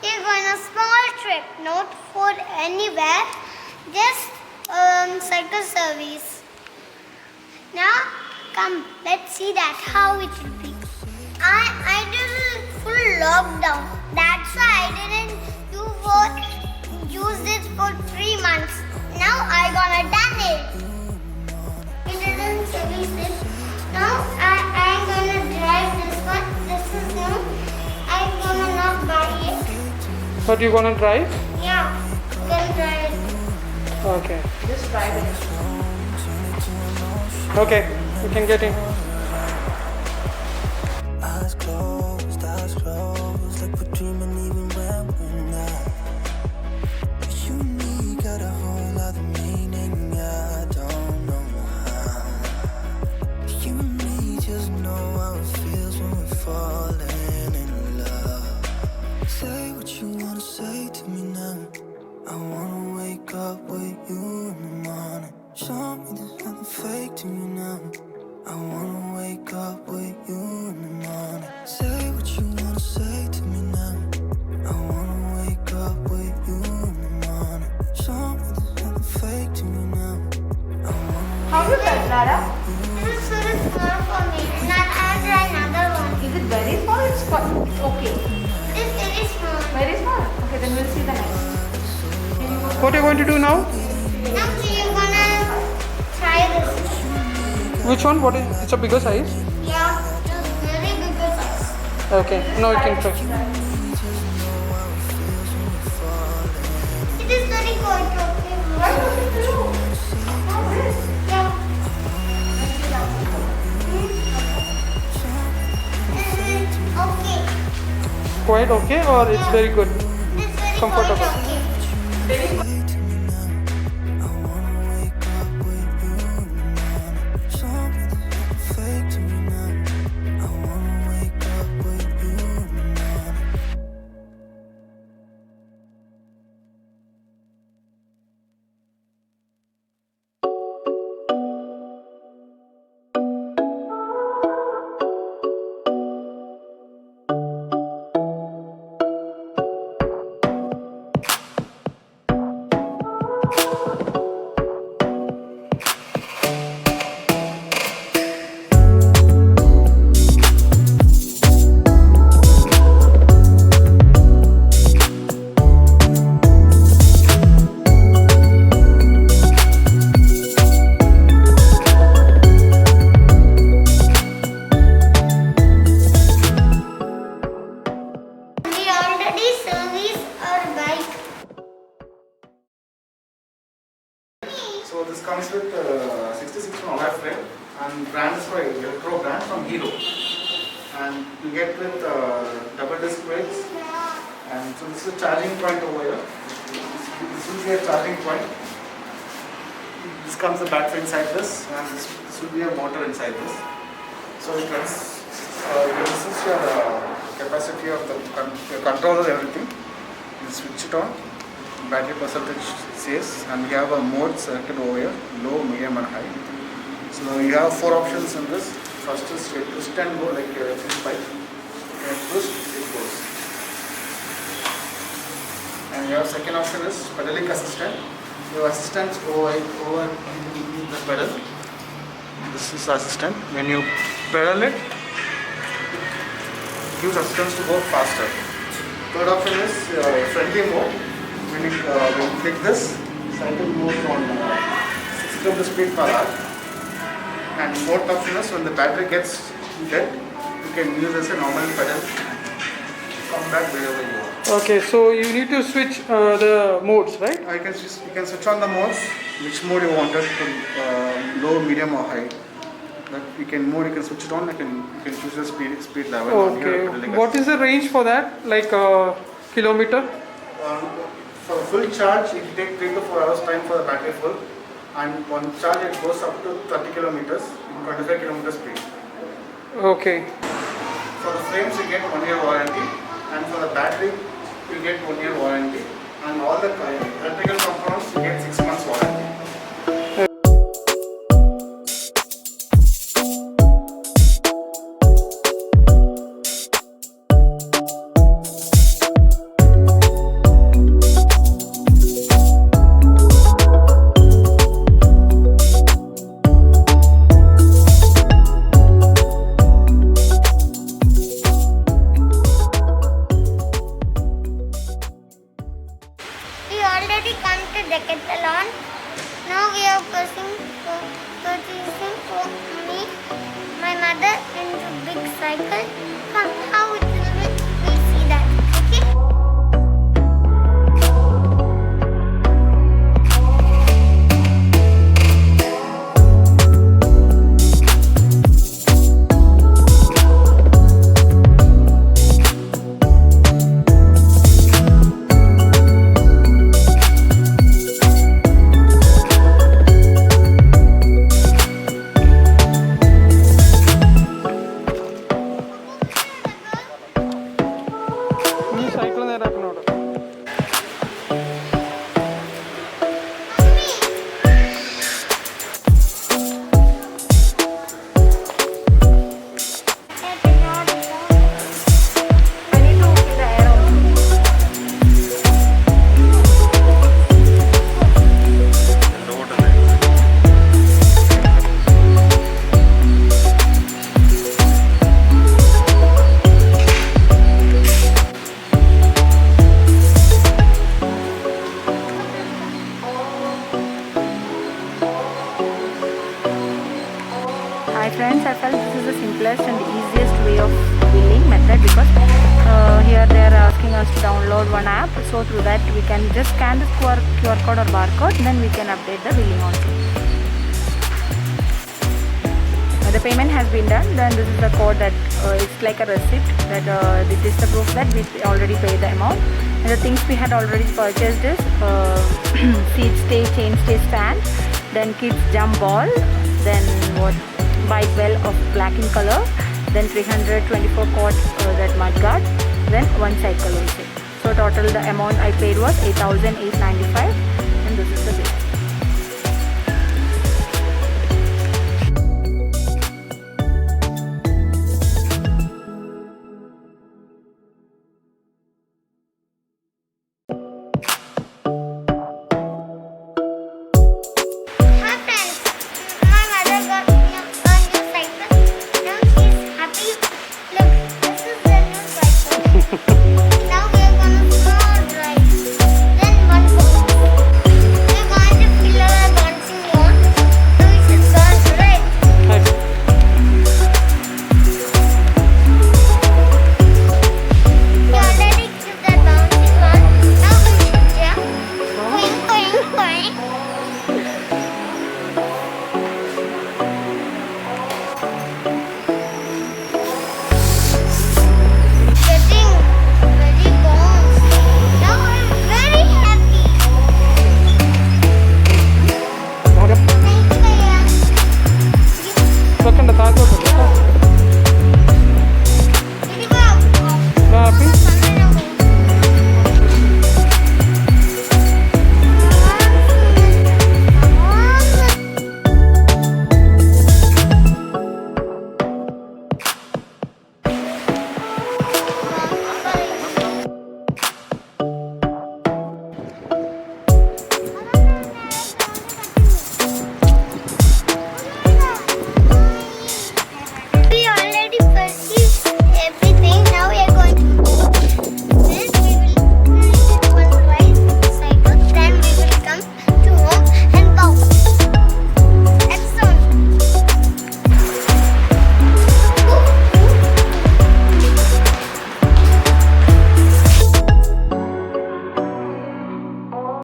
We're going on a small trip, not for anywhere, just cycle service. Now, come, let's see that how it will be. I did a full lockdown. That's why I didn't use it for 3 months. Now I gonna done it. It didn't service it. Now I'm gonna drive this one. This is new. I'm gonna not buy it. But you gonna drive? Yeah, I'm gonna drive it. Okay. Just drive it. Okay, you can get in. Eyes closed, like we're dreaming even when we're not. You and me got a whole other meaning, I don't know how. You and me just know how it feels when we're falling in love. Say what you wanna say to me now. I wanna wake up with you in the morning. Show me there's nothing fake to me now. I wanna wake up with you in the morning. Say what you wanna say to me now. I wanna wake up with you in the morning. Show me there's nothing fake to me now. I wanna How is that, Lara? This is very small for me. I'll try another one. Is it very small? It's okay. It is very small. Very small? Okay, then we'll see the next. What are you going to do now? Now you're gonna try this. Which one? What is? It's a bigger size. Yeah, it's very big size. Okay, now you can try. It is very good. Why does it do? Oh, this? Yeah. Okay. Quite okay, or it's very good? This is very Comfortable. quite okay. fake to me now. I wanna wake up with you in the morning. We already serviced our bike. So this comes with 66 on alloy frame and brand is for Electro brand from Hero. And you get with double disc brakes. And so this is a charging point over here. This will be a charging point. This comes the battery inside this, and this will be a motor inside this. So it runs. This is your capacity of your controller, everything. You switch it on. Battery percentage says, and we have a mode selected over here, low, medium and high. So you have 4 options in this. First is you twist and go like a fish pipe. You twist, it goes. And your second option is pedaling assistant. Your assistant over the pedal. This is assistant. When you pedal it, it gives assistance to go faster. Third option is friendly mode. When you click this, cycle moves on 6 km speed per hour. And fourth option is when the battery gets dead, you can use as a normal pedal. Come back wherever you are. Okay, so you need to switch the modes, right? You can switch on the modes, which mode you wanted to low, medium or high. That you can switch it on. You can choose the speed level. Okay. What is the range for that? Like kilometer? For full charge, it will take 3 to 4 hours time for the battery full, and one charge it goes up to 30 kilometers in 25 kilometer speed. Okay. For the frames, you get 1 year warranty, and for the battery, you get 1 year warranty, and all the electrical components you get 6 months warranty. decathlon. Now we are purchasing for me, my mother into big cycle. Come, how it will be? We'll see that. Okay. നീ cycle നേരാക്കണോട് I need to open the air also. Hi friends, I felt this is the simplest and easiest way of billing method because here they are asking us to download one app. So through that we can just scan the QR code or barcode, then we can update the billing also. The payment has been done. Then this is the code that it's like a receipt that this is the proof that we already paid the amount. And the things we had already purchased is seat stay, chain stay stand, then kids jump ball, then what bike bell of black in color, then 324 quart that mud guard, then one cycle also. So total the amount I paid was 8,895, and this is the bill. Hi friends, my mother got me a new cycle. Now she's happy. Look, this is the new cycle. Now we are gonna small drive. Then one more. We're going to fill our bouncing on. So we should bounce right. We already did that bouncing one. Now we should jump. Going, going, going. Getting very warm. Now I'm very happy. Thank you, Bhaiya. വെക്കണ്ട താഴത്തോട്ട് Very well. Happy